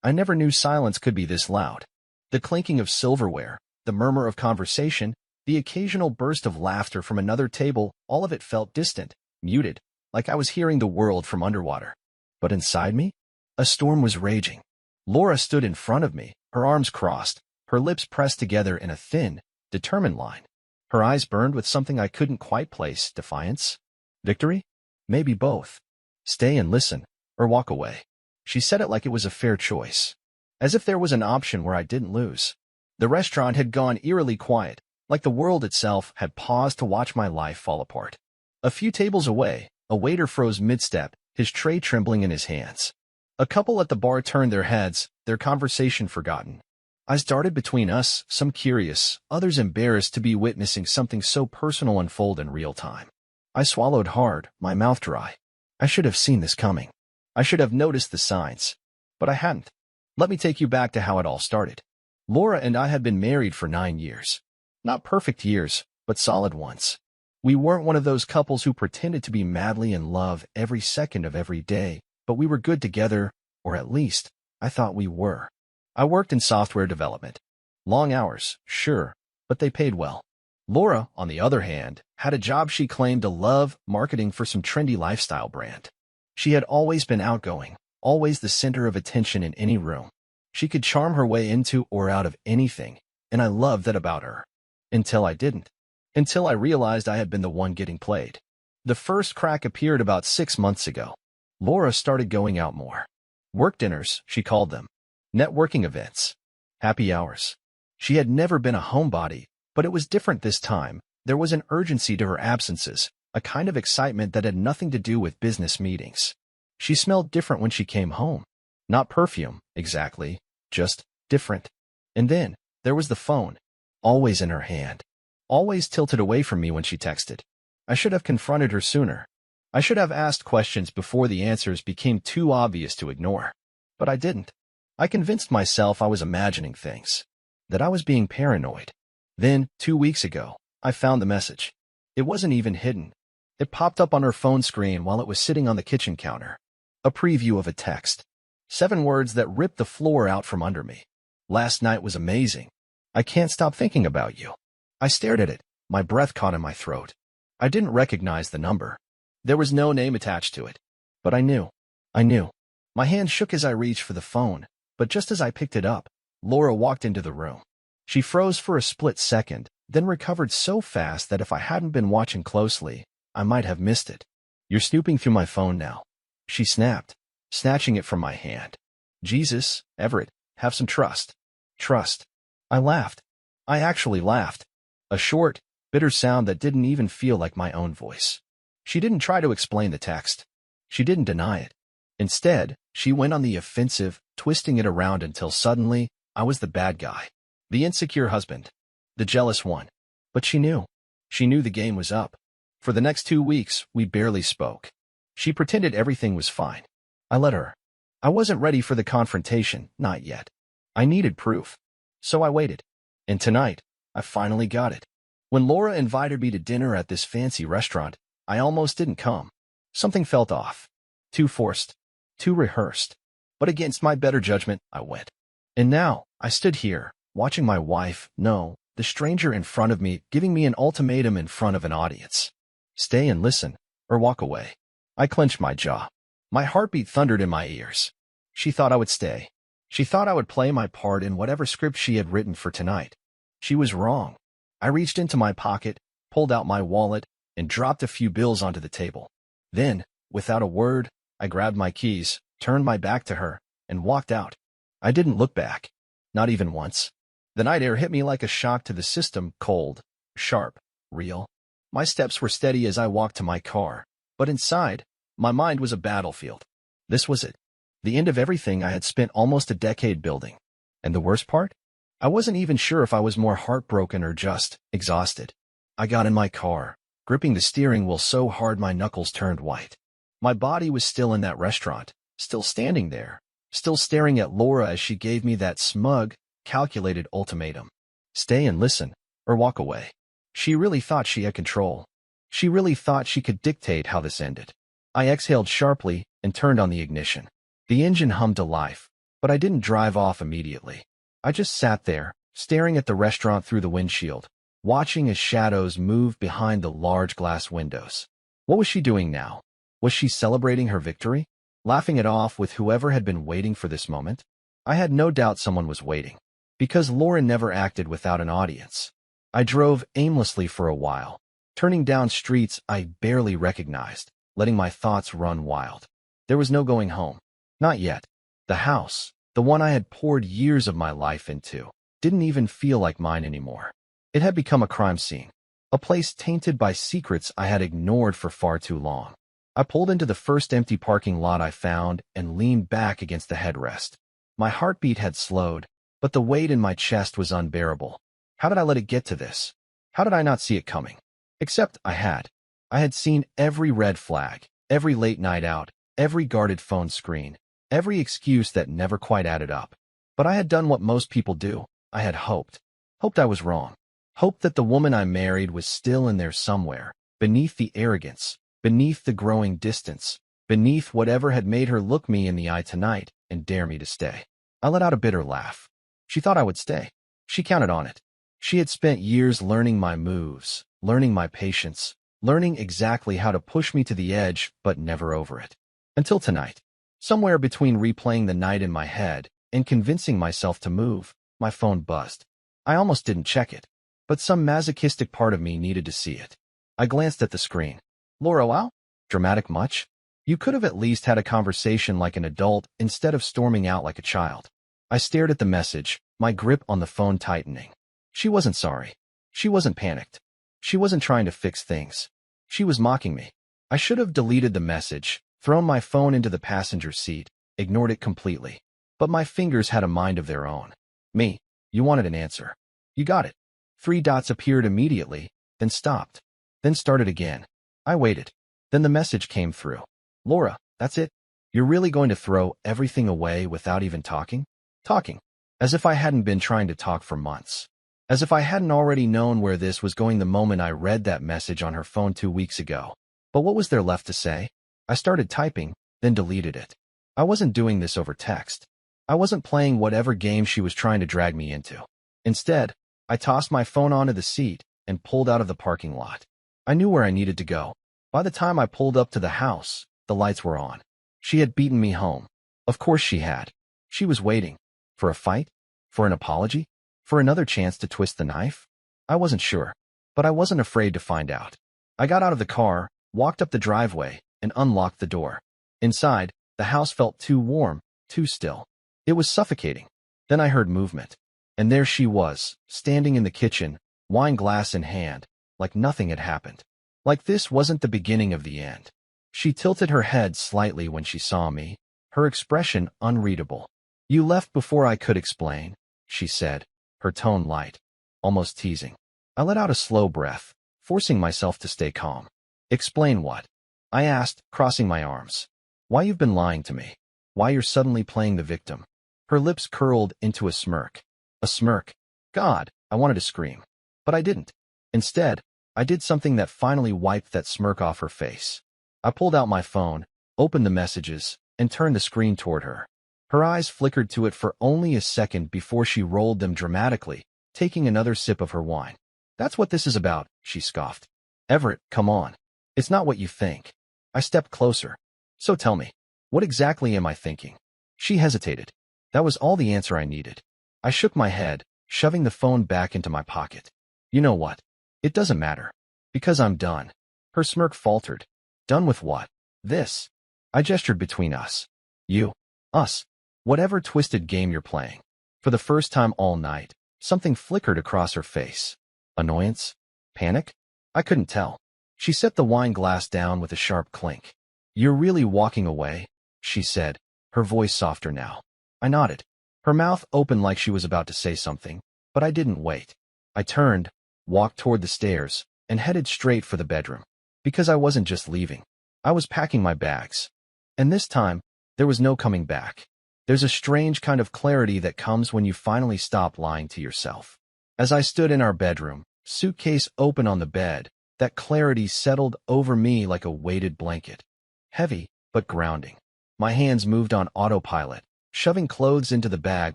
I never knew silence could be this loud. The clinking of silverware, the murmur of conversation, the occasional burst of laughter from another table, all of it felt distant, muted, like I was hearing the world from underwater. But inside me, a storm was raging. Laura stood in front of me, her arms crossed, her lips pressed together in a thin, determined line. Her eyes burned with something I couldn't quite place. Defiance? Victory? Maybe both. Stay and listen, or walk away. She said it like it was a fair choice, as if there was an option where I didn't lose. The restaurant had gone eerily quiet, like the world itself had paused to watch my life fall apart. A few tables away, a waiter froze mid-step, his tray trembling in his hands. A couple at the bar turned their heads, their conversation forgotten. I started between us, some curious, others embarrassed to be witnessing something so personal unfold in real time. I swallowed hard, my mouth dry. I should have seen this coming. I should have noticed the signs. But I hadn't. Let me take you back to how it all started. Laura and I had been married for 9 years. Not perfect years, but solid ones. We weren't one of those couples who pretended to be madly in love every second of every day, but we were good together, or at least, I thought we were. I worked in software development. Long hours, sure, but they paid well. Laura, on the other hand, had a job she claimed to love, marketing for some trendy lifestyle brand. She had always been outgoing, always the center of attention in any room. She could charm her way into or out of anything, and I loved that about her. Until I didn't. Until I realized I had been the one getting played. The first crack appeared about 6 months ago. Laura started going out more. Work dinners, she called them. Networking events. Happy hours. She had never been a homebody, but it was different this time. There was an urgency to her absences, a kind of excitement that had nothing to do with business meetings. She smelled different when she came home. Not perfume, exactly, just different. And then, there was the phone, always in her hand, always tilted away from me when she texted. I should have confronted her sooner. I should have asked questions before the answers became too obvious to ignore. But I didn't. I convinced myself I was imagining things, that I was being paranoid. Then, 2 weeks ago, I found the message. It wasn't even hidden. It popped up on her phone screen while it was sitting on the kitchen counter. A preview of a text. 7 words that ripped the floor out from under me. Last night was amazing. I can't stop thinking about you. I stared at it, my breath caught in my throat. I didn't recognize the number. There was no name attached to it. But I knew. I knew. My hand shook as I reached for the phone, but just as I picked it up, Laura walked into the room. She froze for a split second, then recovered so fast that if I hadn't been watching closely, I might have missed it. You're snooping through my phone now. She snapped, snatching it from my hand. Jesus, Everett, have some trust. Trust. I laughed. I actually laughed. A short, bitter sound that didn't even feel like my own voice. She didn't try to explain the text. She didn't deny it. Instead, she went on the offensive, twisting it around until suddenly, I was the bad guy. The insecure husband. The jealous one. But she knew. She knew the game was up. For the next 2 weeks, we barely spoke. She pretended everything was fine. I let her. I wasn't ready for the confrontation, not yet. I needed proof. So I waited. And tonight, I finally got it. When Laura invited me to dinner at this fancy restaurant, I almost didn't come. Something felt off. Too forced. Too rehearsed. But against my better judgment, I went. And now, I stood here, watching my wife, no, the stranger in front of me, giving me an ultimatum in front of an audience. Stay and listen, or walk away. I clenched my jaw. My heartbeat thundered in my ears. She thought I would stay. She thought I would play my part in whatever script she had written for tonight. She was wrong. I reached into my pocket, pulled out my wallet, and dropped a few bills onto the table. Then, without a word, I grabbed my keys, turned my back to her, and walked out. I didn't look back. Not even once. The night air hit me like a shock to the system, cold, sharp, real. My steps were steady as I walked to my car, but inside, my mind was a battlefield. This was it. The end of everything I had spent almost a decade building. And the worst part? I wasn't even sure if I was more heartbroken or just exhausted. I got in my car, gripping the steering wheel so hard my knuckles turned white. My body was still in that restaurant, still standing there, still staring at Laura as she gave me that smug, calculated ultimatum. Stay and listen, or walk away. She really thought she had control. She really thought she could dictate how this ended. I exhaled sharply and turned on the ignition. The engine hummed to life, But I didn't drive off immediately. I just sat there, staring at the restaurant through the windshield, watching as shadows moved behind the large glass windows. What was she doing now? Was she celebrating her victory? Laughing it off with whoever had been waiting for this moment? I had no doubt someone was waiting, because Lauren never acted without an audience. I drove aimlessly for a while, turning down streets I barely recognized, letting my thoughts run wild. There was no going home. Not yet. The house, the one I had poured years of my life into, didn't even feel like mine anymore. It had become a crime scene, a place tainted by secrets I had ignored for far too long. I pulled into the first empty parking lot I found and leaned back against the headrest. My heartbeat had slowed, but the weight in my chest was unbearable. How did I let it get to this? How did I not see it coming? Except I had. I had seen every red flag, every late night out, every guarded phone screen, every excuse that never quite added up. But I had done what most people do. I had hoped. Hoped I was wrong. Hoped that the woman I married was still in there somewhere, beneath the arrogance, beneath the growing distance, beneath whatever had made her look me in the eye tonight and dare me to stay. I let out a bitter laugh. She thought I would stay. She counted on it. She had spent years learning my moves, learning my patience, learning exactly how to push me to the edge, but never over it. Until tonight. Somewhere between replaying the night in my head and convincing myself to move, my phone buzzed. I almost didn't check it, but some masochistic part of me needed to see it. I glanced at the screen. Laura, wow? Dramatic much? You could have at least had a conversation like an adult instead of storming out like a child. I stared at the message, my grip on the phone tightening. She wasn't sorry. She wasn't panicked. She wasn't trying to fix things. She was mocking me. I should have deleted the message, thrown my phone into the passenger seat, ignored it completely. But my fingers had a mind of their own. Me, you wanted an answer. You got it. 3 dots appeared immediately, then stopped, then started again. I waited. Then the message came through. Laura, that's it? You're really going to throw everything away without even talking? Talking. As if I hadn't been trying to talk for months. As if I hadn't already known where this was going the moment I read that message on her phone 2 weeks ago. But what was there left to say? I started typing, then deleted it. I wasn't doing this over text. I wasn't playing whatever game she was trying to drag me into. Instead, I tossed my phone onto the seat and pulled out of the parking lot. I knew where I needed to go. By the time I pulled up to the house, the lights were on. She had beaten me home. Of course she had. She was waiting. For a fight? For an apology? For another chance to twist the knife? I wasn't sure, but I wasn't afraid to find out. I got out of the car, walked up the driveway, and unlocked the door. Inside, the house felt too warm, too still. It was suffocating. Then I heard movement. And there she was, standing in the kitchen, wine glass in hand, like nothing had happened. Like this wasn't the beginning of the end. She tilted her head slightly when she saw me, her expression unreadable. You left before I could explain, she said, her tone light, almost teasing. I let out a slow breath, forcing myself to stay calm. Explain what? I asked, crossing my arms. Why you've been lying to me. Why you're suddenly playing the victim. Her lips curled into a smirk. A smirk. God, I wanted to scream. But I didn't. Instead, I did something that finally wiped that smirk off her face. I pulled out my phone, opened the messages, and turned the screen toward her. Her eyes flickered to it for only a second before she rolled them dramatically, taking another sip of her wine. That's what this is about, she scoffed. Everett, come on. It's not what you think. I stepped closer. So tell me, what exactly am I thinking? She hesitated. That was all the answer I needed. I shook my head, shoving the phone back into my pocket. You know what? It doesn't matter. Because I'm done. Her smirk faltered. Done with what? This. I gestured between us. You. Us. Whatever twisted game you're playing. For the first time all night, something flickered across her face. Annoyance? Panic? I couldn't tell. She set the wine glass down with a sharp clink. You're really walking away? She said, her voice softer now. I nodded. Her mouth opened like she was about to say something, but I didn't wait. I turned, walked toward the stairs, and headed straight for the bedroom. Because I wasn't just leaving. I was packing my bags. And this time, there was no coming back. There's a strange kind of clarity that comes when you finally stop lying to yourself. As I stood in our bedroom, suitcase open on the bed, that clarity settled over me like a weighted blanket. Heavy, but grounding. My hands moved on autopilot, shoving clothes into the bag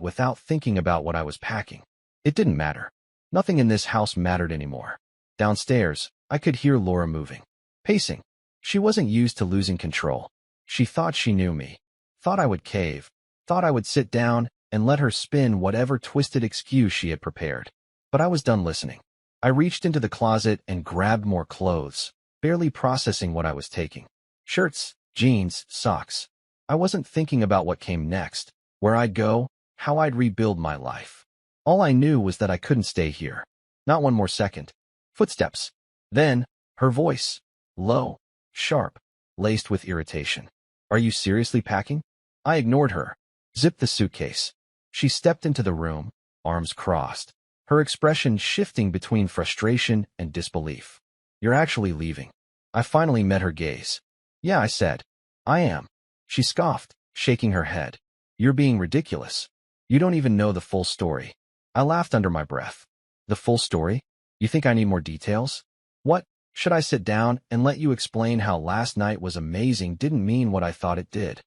without thinking about what I was packing. It didn't matter. Nothing in this house mattered anymore. Downstairs, I could hear Laura moving, pacing. She wasn't used to losing control. She thought she knew me, thought I would cave, thought I would sit down and let her spin whatever twisted excuse she had prepared. But I was done listening. I reached into the closet and grabbed more clothes, barely processing what I was taking. Shirts, jeans, socks. I wasn't thinking about what came next, where I'd go, how I'd rebuild my life. All I knew was that I couldn't stay here. Not one more second. Footsteps. Then, her voice. Low, sharp, laced with irritation. Are you seriously packing? I ignored her. Zipped the suitcase. She stepped into the room, arms crossed, her expression shifting between frustration and disbelief. You're actually leaving. I finally met her gaze. Yeah, I said. I am. She scoffed, shaking her head. You're being ridiculous. You don't even know the full story. I laughed under my breath. The full story? You think I need more details? What? Should I sit down and let you explain how last night was amazing didn't mean what I thought it did?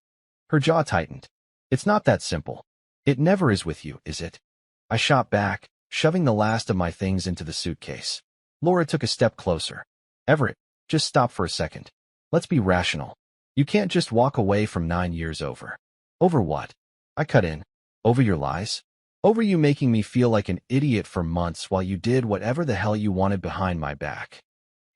Her jaw tightened. It's not that simple. It never is with you, is it? I shot back, shoving the last of my things into the suitcase. Laura took a step closer. Everett, just stop for a second. Let's be rational. You can't just walk away from 9 years over. Over what? I cut in. Over your lies? Over you making me feel like an idiot for months while you did whatever the hell you wanted behind my back.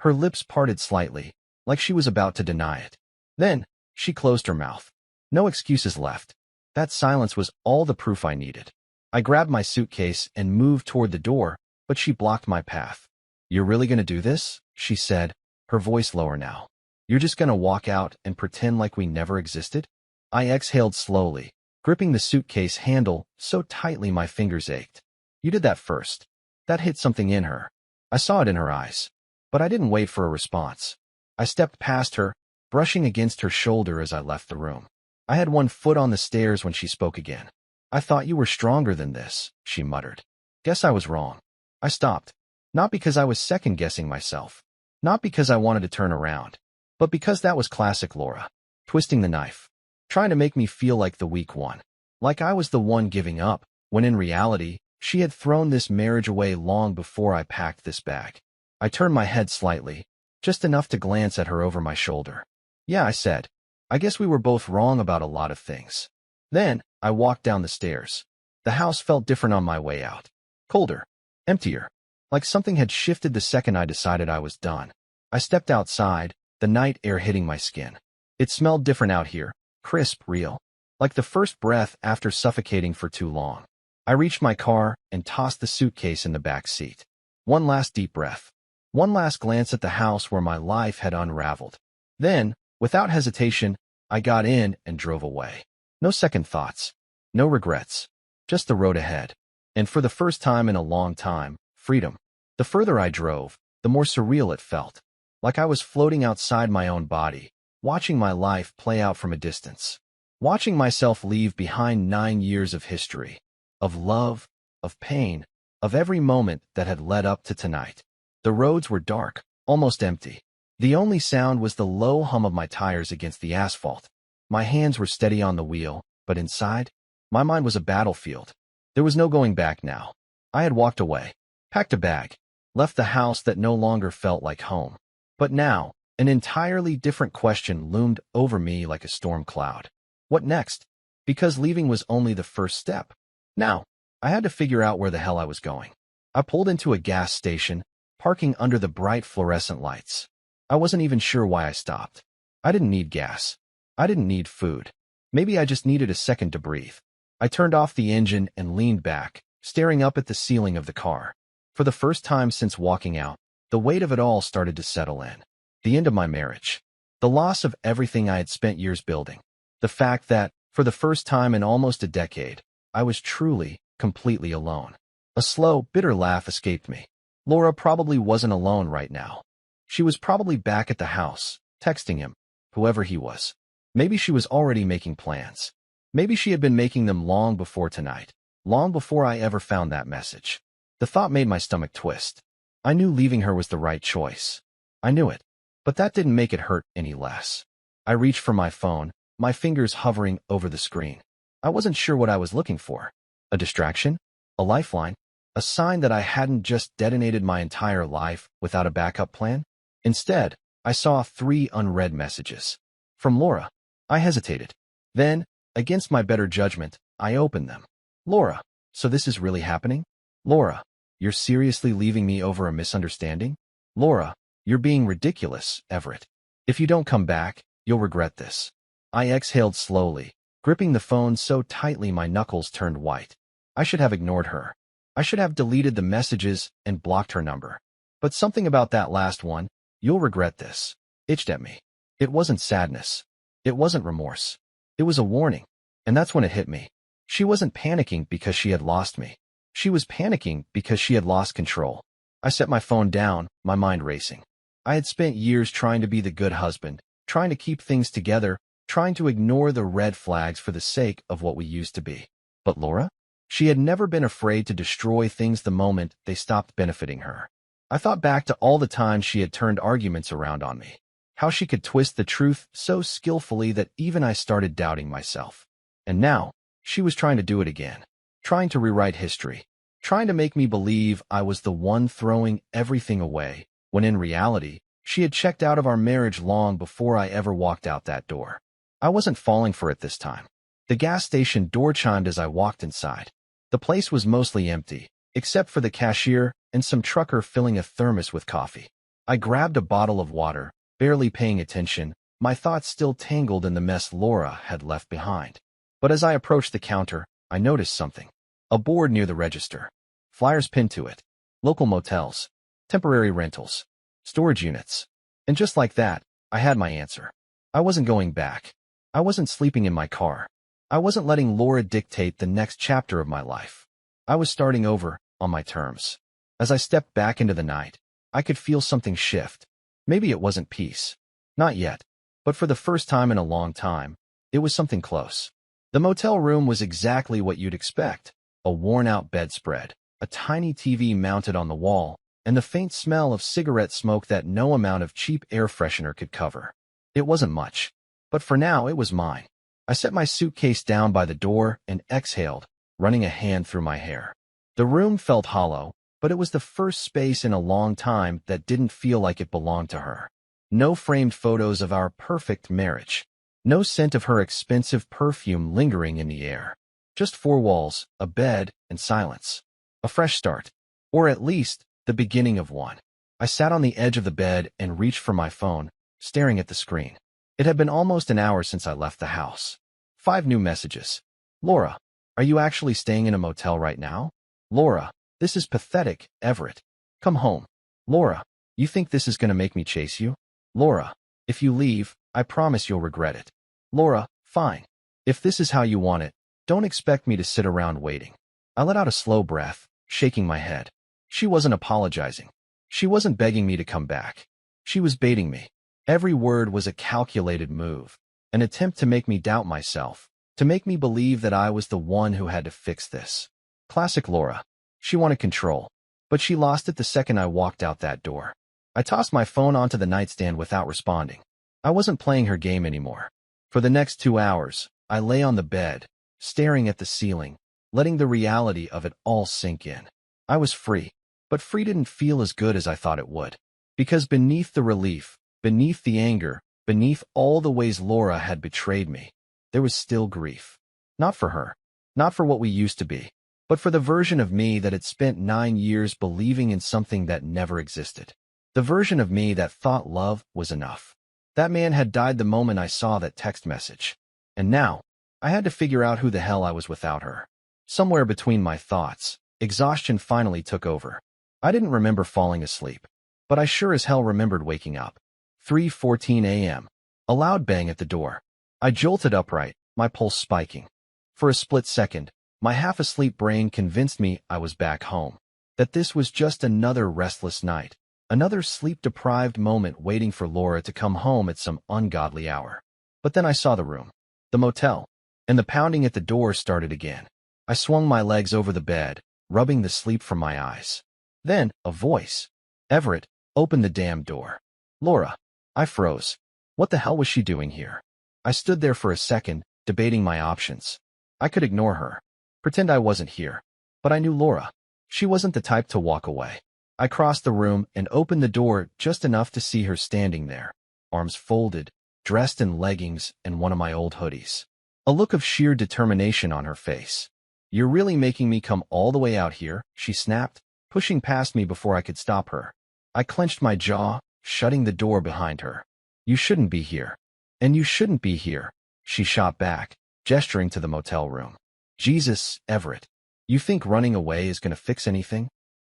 Her lips parted slightly, like she was about to deny it. Then, she closed her mouth. No excuses left. That silence was all the proof I needed. I grabbed my suitcase and moved toward the door, but she blocked my path. You're really gonna do this? She said, her voice lower now. You're just gonna walk out and pretend like we never existed? I exhaled slowly, gripping the suitcase handle so tightly my fingers ached. You did that first. That hit something in her. I saw it in her eyes. But I didn't wait for a response. I stepped past her, brushing against her shoulder as I left the room. I had one foot on the stairs when she spoke again. I thought you were stronger than this, she muttered. Guess I was wrong. I stopped. Not because I was second-guessing myself. Not because I wanted to turn around. But because that was classic Laura. Twisting the knife. Trying to make me feel like the weak one. Like I was the one giving up, when in reality, she had thrown this marriage away long before I packed this bag. I turned my head slightly, just enough to glance at her over my shoulder. Yeah, I said. I guess we were both wrong about a lot of things. Then, I walked down the stairs. The house felt different on my way out. Colder. Emptier. Like something had shifted the second I decided I was done. I stepped outside, the night air hitting my skin. It smelled different out here. Crisp, real. Like the first breath after suffocating for too long. I reached my car and tossed the suitcase in the back seat. One last deep breath. One last glance at the house where my life had unraveled. Then, without hesitation, I got in and drove away. No second thoughts. No regrets. Just the road ahead. And for the first time in a long time, freedom. The further I drove, the more surreal it felt. Like I was floating outside my own body, watching my life play out from a distance. Watching myself leave behind 9 years of history. Of love, of pain, of every moment that had led up to tonight. The roads were dark, almost empty. The only sound was the low hum of my tires against the asphalt. My hands were steady on the wheel, but inside, my mind was a battlefield. There was no going back now. I had walked away, packed a bag, left the house that no longer felt like home. But now, an entirely different question loomed over me like a storm cloud. What next? Because leaving was only the first step. Now, I had to figure out where the hell I was going. I pulled into a gas station, parking under the bright fluorescent lights. I wasn't even sure why I stopped. I didn't need gas. I didn't need food. Maybe I just needed a second to breathe. I turned off the engine and leaned back, staring up at the ceiling of the car. For the first time since walking out, the weight of it all started to settle in. The end of my marriage. The loss of everything I had spent years building. The fact that, for the first time in almost a decade, I was truly, completely alone. A slow, bitter laugh escaped me. Laura probably wasn't alone right now. She was probably back at the house, texting him, whoever he was. Maybe she was already making plans. Maybe she had been making them long before tonight, long before I ever found that message. The thought made my stomach twist. I knew leaving her was the right choice. I knew it, but that didn't make it hurt any less. I reached for my phone, my fingers hovering over the screen. I wasn't sure what I was looking for. A distraction? A lifeline? A sign that I hadn't just detonated my entire life without a backup plan? Instead, I saw 3 unread messages. From Laura. I hesitated. Then, against my better judgment, I opened them. Laura, so this is really happening? Laura, you're seriously leaving me over a misunderstanding? Laura, you're being ridiculous, Everett. If you don't come back, you'll regret this. I exhaled slowly, gripping the phone so tightly my knuckles turned white. I should have ignored her. I should have deleted the messages and blocked her number. But something about that last one, "You'll regret this," itched at me. It wasn't sadness. It wasn't remorse. It was a warning. And that's when it hit me. She wasn't panicking because she had lost me. She was panicking because she had lost control. I set my phone down, my mind racing. I had spent years trying to be the good husband, trying to keep things together, trying to ignore the red flags for the sake of what we used to be. But Laura? She had never been afraid to destroy things the moment they stopped benefiting her. I thought back to all the times she had turned arguments around on me, how she could twist the truth so skillfully that even I started doubting myself. And now, she was trying to do it again, trying to rewrite history, trying to make me believe I was the one throwing everything away, when in reality, she had checked out of our marriage long before I ever walked out that door. I wasn't falling for it this time. The gas station door chimed as I walked inside. The place was mostly empty, except for the cashier and some trucker filling a thermos with coffee. I grabbed a bottle of water, barely paying attention, my thoughts still tangled in the mess Laura had left behind. But as I approached the counter, I noticed something. A board near the register. Flyers pinned to it. Local motels. Temporary rentals. Storage units. And just like that, I had my answer. I wasn't going back. I wasn't sleeping in my car. I wasn't letting Laura dictate the next chapter of my life. I was starting over, on my terms. As I stepped back into the night, I could feel something shift. Maybe it wasn't peace. Not yet. But for the first time in a long time, it was something close. The motel room was exactly what you'd expect. A worn-out bedspread, a tiny TV mounted on the wall, and the faint smell of cigarette smoke that no amount of cheap air freshener could cover. It wasn't much. But for now, it was mine. I set my suitcase down by the door and exhaled, running a hand through my hair. The room felt hollow, but it was the first space in a long time that didn't feel like it belonged to her. No framed photos of our perfect marriage. No scent of her expensive perfume lingering in the air. Just 4 walls, a bed, and silence. A fresh start. Or at least, the beginning of one. I sat on the edge of the bed and reached for my phone, staring at the screen. It had been almost an hour since I left the house. 5 new messages. Laura, are you actually staying in a motel right now? Laura, this is pathetic, Everett. Come home. Laura, you think this is going to make me chase you? Laura, if you leave, I promise you'll regret it. Laura, fine. If this is how you want it, don't expect me to sit around waiting. I let out a slow breath, shaking my head. She wasn't apologizing. She wasn't begging me to come back. She was baiting me. Every word was a calculated move, an attempt to make me doubt myself, to make me believe that I was the one who had to fix this. Classic Laura. She wanted control, but she lost it the second I walked out that door. I tossed my phone onto the nightstand without responding. I wasn't playing her game anymore. For the next 2 hours, I lay on the bed, staring at the ceiling, letting the reality of it all sink in. I was free, but free didn't feel as good as I thought it would. Because beneath the relief, beneath the anger, beneath all the ways Laura had betrayed me, there was still grief. Not for her, not for what we used to be, but for the version of me that had spent 9 years believing in something that never existed. The version of me that thought love was enough. That man had died the moment I saw that text message. And now, I had to figure out who the hell I was without her. Somewhere between my thoughts, exhaustion finally took over. I didn't remember falling asleep, but I sure as hell remembered waking up. 3:14 a.m. A loud bang at the door. I jolted upright, my pulse spiking. For a split second, my half-asleep brain convinced me I was back home, that this was just another restless night, another sleep-deprived moment waiting for Laura to come home at some ungodly hour. But then I saw the room, the motel, and the pounding at the door started again. I swung my legs over the bed, rubbing the sleep from my eyes. Then, a voice. Everett, open the damn door. Laura. I froze. What the hell was she doing here? I stood there for a second, debating my options. I could ignore her, pretend I wasn't here. But I knew Laura. She wasn't the type to walk away. I crossed the room and opened the door just enough to see her standing there, arms folded, dressed in leggings and one of my old hoodies. A look of sheer determination on her face. "You're really making me come all the way out here," she snapped, pushing past me before I could stop her. I clenched my jaw, shutting the door behind her. "You shouldn't be here. And you shouldn't be here," she shot back, gesturing to the motel room. "Jesus, Everett. You think running away is going to fix anything?"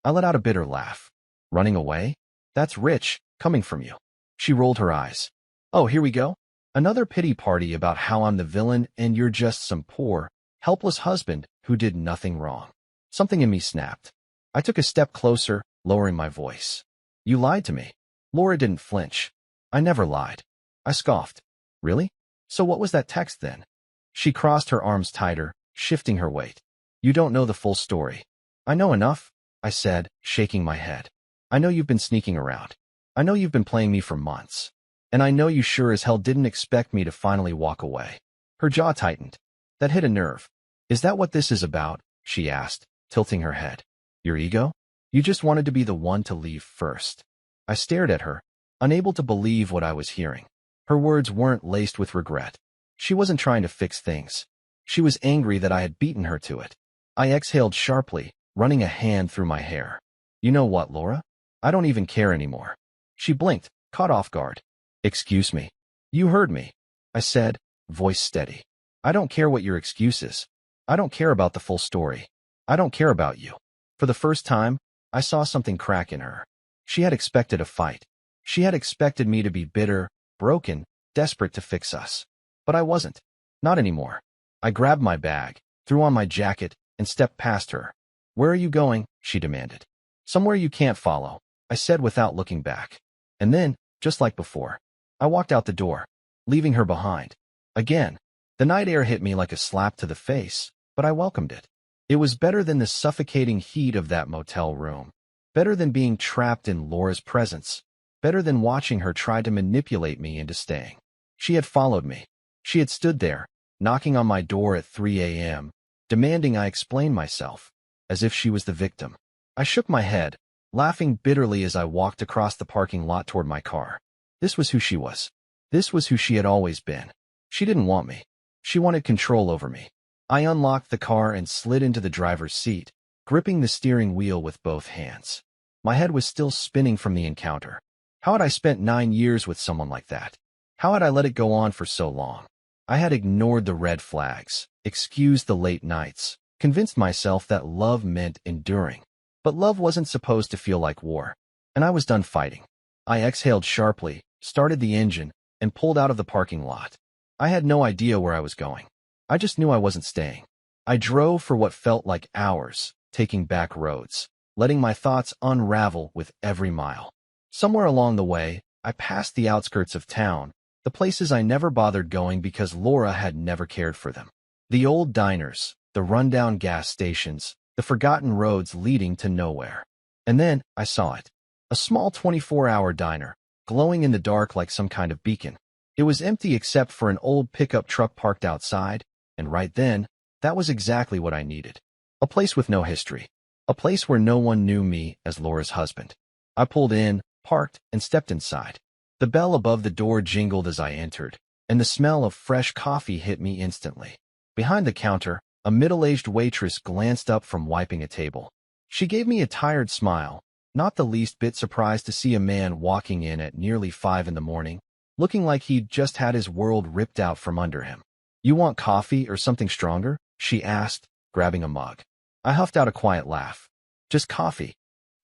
I let out a bitter laugh. "Running away? That's rich, coming from you." She rolled her eyes. "Oh, here we go? Another pity party about how I'm the villain and you're just some poor, helpless husband who did nothing wrong." Something in me snapped. I took a step closer, lowering my voice. "You lied to me." Laura didn't flinch. "I never lied." I scoffed. "Really? So what was that text then?" She crossed her arms tighter, shifting her weight. "You don't know the full story." "I know enough," I said, shaking my head. "I know you've been sneaking around. I know you've been playing me for months. And I know you sure as hell didn't expect me to finally walk away." Her jaw tightened. That hit a nerve. "Is that what this is about?" she asked, tilting her head. "Your ego? You just wanted to be the one to leave first." I stared at her, unable to believe what I was hearing. Her words weren't laced with regret. She wasn't trying to fix things. She was angry that I had beaten her to it. I exhaled sharply, running a hand through my hair. "You know what, Laura? I don't even care anymore." She blinked, caught off guard. "Excuse me." "You heard me," I said, voice steady. "I don't care what your excuse is. I don't care about the full story. I don't care about you." For the first time, I saw something crack in her. She had expected a fight. She had expected me to be bitter, broken, desperate to fix us. But I wasn't. Not anymore. I grabbed my bag, threw on my jacket, and stepped past her. "Where are you going?" she demanded. "Somewhere you can't follow," I said without looking back. And then, just like before, I walked out the door, leaving her behind. Again, the night air hit me like a slap to the face, but I welcomed it. It was better than the suffocating heat of that motel room. Better than being trapped in Laura's presence. Better than watching her try to manipulate me into staying. She had followed me. She had stood there, knocking on my door at 3 a.m., demanding I explain myself, as if she was the victim. I shook my head, laughing bitterly as I walked across the parking lot toward my car. This was who she was. This was who she had always been. She didn't want me. She wanted control over me. I unlocked the car and slid into the driver's seat, gripping the steering wheel with both hands. My head was still spinning from the encounter. How had I spent 9 years with someone like that? How had I let it go on for so long? I had ignored the red flags, excused the late nights, convinced myself that love meant enduring. But love wasn't supposed to feel like war, and I was done fighting. I exhaled sharply, started the engine, and pulled out of the parking lot. I had no idea where I was going. I just knew I wasn't staying. I drove for what felt like hours, taking back roads, letting my thoughts unravel with every mile. Somewhere along the way, I passed the outskirts of town, the places I never bothered going because Laura had never cared for them. The old diners, the rundown gas stations, the forgotten roads leading to nowhere. And then I saw it. A small 24-hour diner, glowing in the dark like some kind of beacon. It was empty except for an old pickup truck parked outside, and right then, that was exactly what I needed. A place with no history. A place where no one knew me as Laura's husband. I pulled in, parked, and stepped inside. The bell above the door jingled as I entered, and the smell of fresh coffee hit me instantly. Behind the counter, a middle-aged waitress glanced up from wiping a table. She gave me a tired smile, not the least bit surprised to see a man walking in at nearly 5 in the morning, looking like he'd just had his world ripped out from under him. "You want coffee or something stronger?" she asked, grabbing a mug. I huffed out a quiet laugh. "Just coffee."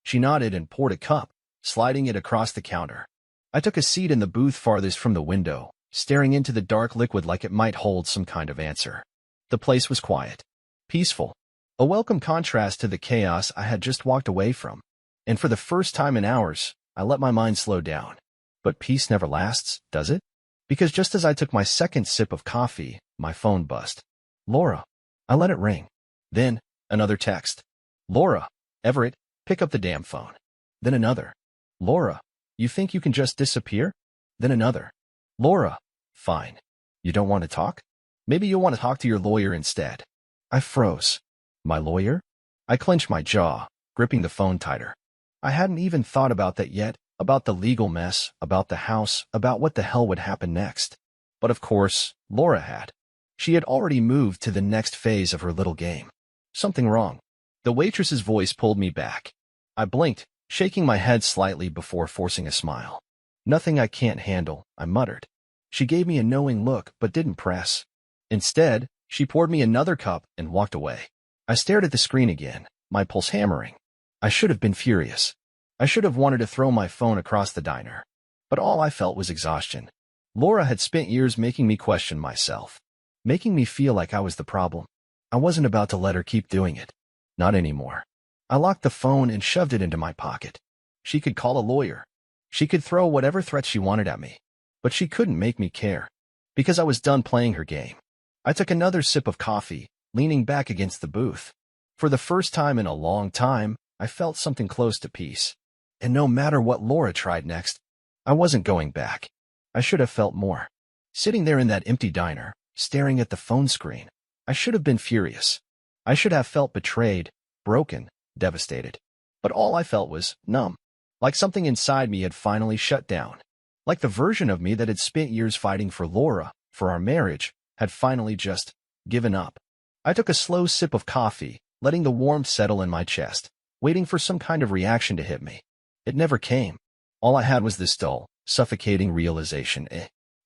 She nodded and poured a cup, sliding it across the counter. I took a seat in the booth farthest from the window, staring into the dark liquid like it might hold some kind of answer. The place was quiet, peaceful, a welcome contrast to the chaos I had just walked away from. And for the first time in hours, I let my mind slow down. But peace never lasts, does it? Because just as I took my second sip of coffee, my phone buzzed. "Laura." I let it ring. Then, another text. "Laura, Everett, pick up the damn phone." Then another. "Laura, you think you can just disappear?" Then another. "Laura, fine. You don't want to talk?" Maybe you'll want to talk to your lawyer instead. I froze. My lawyer? I clenched my jaw, gripping the phone tighter. I hadn't even thought about that yet, about the legal mess, about the house, about what the hell would happen next. But of course, Laura had. She had already moved to the next phase of her little game. Something wrong. The waitress's voice pulled me back. I blinked, shaking my head slightly before forcing a smile. Nothing I can't handle, I muttered. She gave me a knowing look, but didn't press. Instead, she poured me another cup and walked away. I stared at the screen again, my pulse hammering. I should have been furious. I should have wanted to throw my phone across the diner. But all I felt was exhaustion. Laura had spent years making me question myself, making me feel like I was the problem. I wasn't about to let her keep doing it. Not anymore. I locked the phone and shoved it into my pocket. She could call a lawyer. She could throw whatever threats she wanted at me. But she couldn't make me care. Because I was done playing her game. I took another sip of coffee, leaning back against the booth. For the first time in a long time, I felt something close to peace. And no matter what Laura tried next, I wasn't going back. I should have felt more. Sitting there in that empty diner, staring at the phone screen, I should have been furious. I should have felt betrayed, broken, devastated. But all I felt was numb. Like something inside me had finally shut down. Like the version of me that had spent years fighting for Laura, for our marriage, had finally just given up. I took a slow sip of coffee, letting the warmth settle in my chest, waiting for some kind of reaction to hit me. It never came. All I had was this dull, suffocating realization.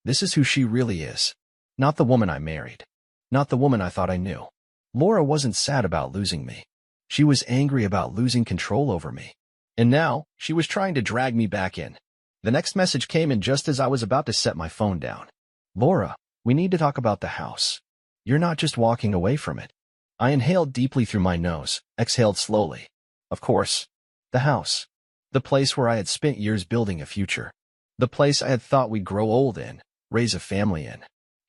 This is who she really is. Not the woman I married. Not the woman I thought I knew. Laura wasn't sad about losing me. She was angry about losing control over me. And now, she was trying to drag me back in. The next message came in just as I was about to set my phone down. Laura, we need to talk about the house. You're not just walking away from it. I inhaled deeply through my nose, exhaled slowly. Of course. The house. The place where I had spent years building a future. The place I had thought we'd grow old in, raise a family in.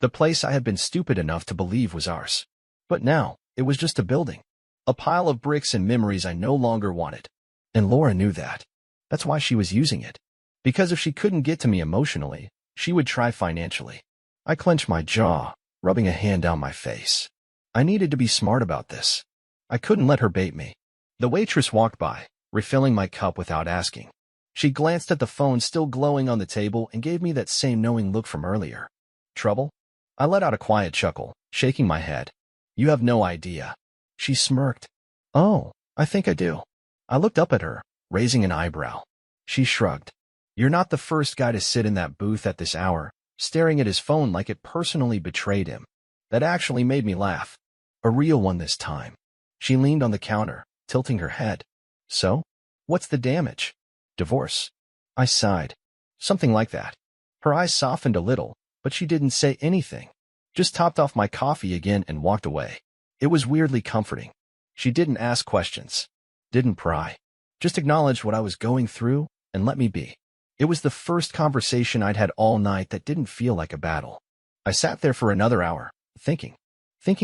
The place I had been stupid enough to believe was ours. But now, it was just a building. A pile of bricks and memories I no longer wanted. And Laura knew that. That's why she was using it. Because if she couldn't get to me emotionally, she would try financially. I clenched my jaw, rubbing a hand down my face. I needed to be smart about this. I couldn't let her bait me. The waitress walked by, refilling my cup without asking. She glanced at the phone still glowing on the table and gave me that same knowing look from earlier. Trouble? I let out a quiet chuckle, shaking my head. You have no idea. She smirked. Oh, I think I do. I looked up at her, raising an eyebrow. She shrugged. You're not the first guy to sit in that booth at this hour, staring at his phone like it personally betrayed him. That actually made me laugh. A real one this time. She leaned on the counter, tilting her head. So? What's the damage? Divorce. I sighed. Something like that. Her eyes softened a little, but she didn't say anything. Just topped off my coffee again and walked away. It was weirdly comforting. She didn't ask questions. Didn't pry. Just acknowledged what I was going through and let me be. It was the first conversation I'd had all night that didn't feel like a battle. I sat there for another hour, thinking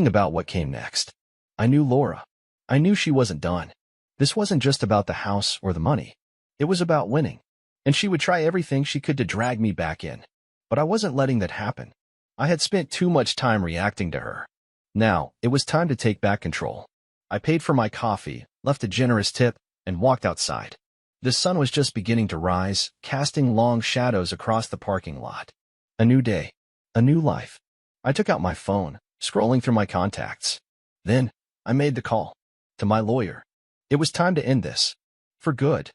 about what came next. I knew Laura. I knew she wasn't done. This wasn't just about the house or the money. It was about winning. And she would try everything she could to drag me back in. But I wasn't letting that happen. I had spent too much time reacting to her. Now, it was time to take back control. I paid for my coffee, left a generous tip, and walked outside. The sun was just beginning to rise, casting long shadows across the parking lot. A new day. A new life. I took out my phone, scrolling through my contacts. Then, I made the call. To my lawyer. It was time to end this. For good.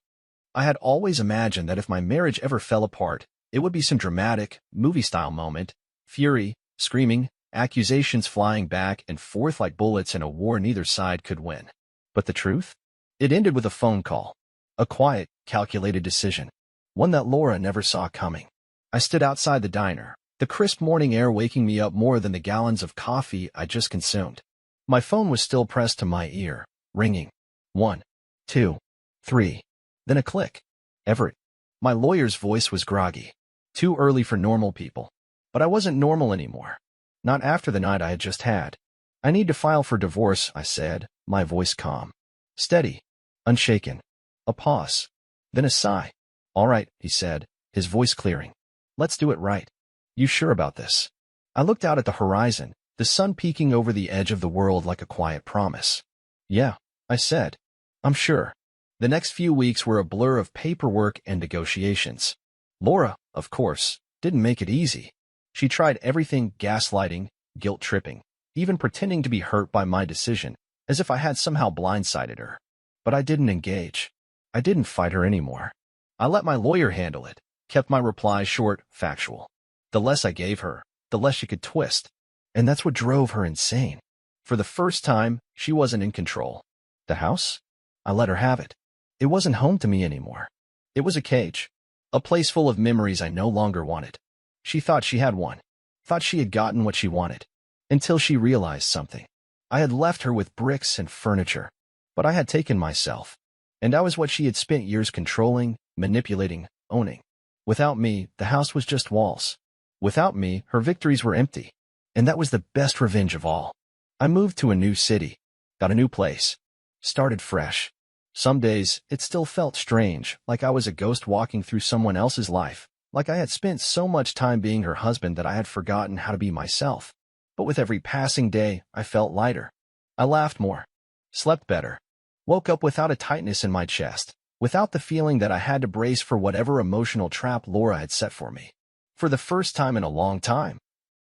I had always imagined that if my marriage ever fell apart, it would be some dramatic, movie-style moment. Fury, screaming, accusations flying back and forth like bullets in a war neither side could win. But the truth? It ended with a phone call. A quiet, calculated decision. One that Laura never saw coming. I stood outside the diner, the crisp morning air waking me up more than the gallons of coffee I just consumed. My phone was still pressed to my ear, ringing. 1, 2, 3. Then a click. Everett. My lawyer's voice was groggy. Too early for normal people. But I wasn't normal anymore. Not after the night I had just had. I need to file for divorce, I said, my voice calm. Steady. Unshaken. A pause. Then a sigh. All right, he said, his voice clearing. Let's do it right. You sure about this? I looked out at the horizon, the sun peeking over the edge of the world like a quiet promise. Yeah, I said. I'm sure. The next few weeks were a blur of paperwork and negotiations. Laura, of course, didn't make it easy. She tried everything: gaslighting, guilt-tripping, even pretending to be hurt by my decision, as if I had somehow blindsided her. But I didn't engage. I didn't fight her anymore. I let my lawyer handle it, kept my replies short, factual. The less I gave her, the less she could twist. And that's what drove her insane. For the first time, she wasn't in control. The house? I let her have it. It wasn't home to me anymore. It was a cage. A place full of memories I no longer wanted. She thought she had one. Thought she had gotten what she wanted. Until she realized something. I had left her with bricks and furniture. But I had taken myself. And I was what she had spent years controlling, manipulating, owning. Without me, the house was just walls. Without me, her victories were empty. And that was the best revenge of all. I moved to a new city. Got a new place. Started fresh. Some days, it still felt strange, like I was a ghost walking through someone else's life, like I had spent so much time being her husband that I had forgotten how to be myself. But with every passing day, I felt lighter. I laughed more. Slept better. Woke up without a tightness in my chest, without the feeling that I had to brace for whatever emotional trap Laura had set for me. For the first time in a long time,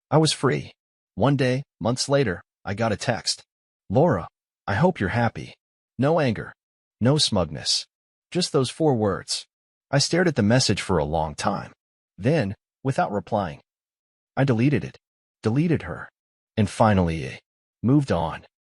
I was free. One day, months later, I got a text. Laura, I hope you're happy. No anger. No smugness. Just those 4 words. I stared at the message for a long time. Then, without replying, I deleted it. Deleted her. And finally, moved on.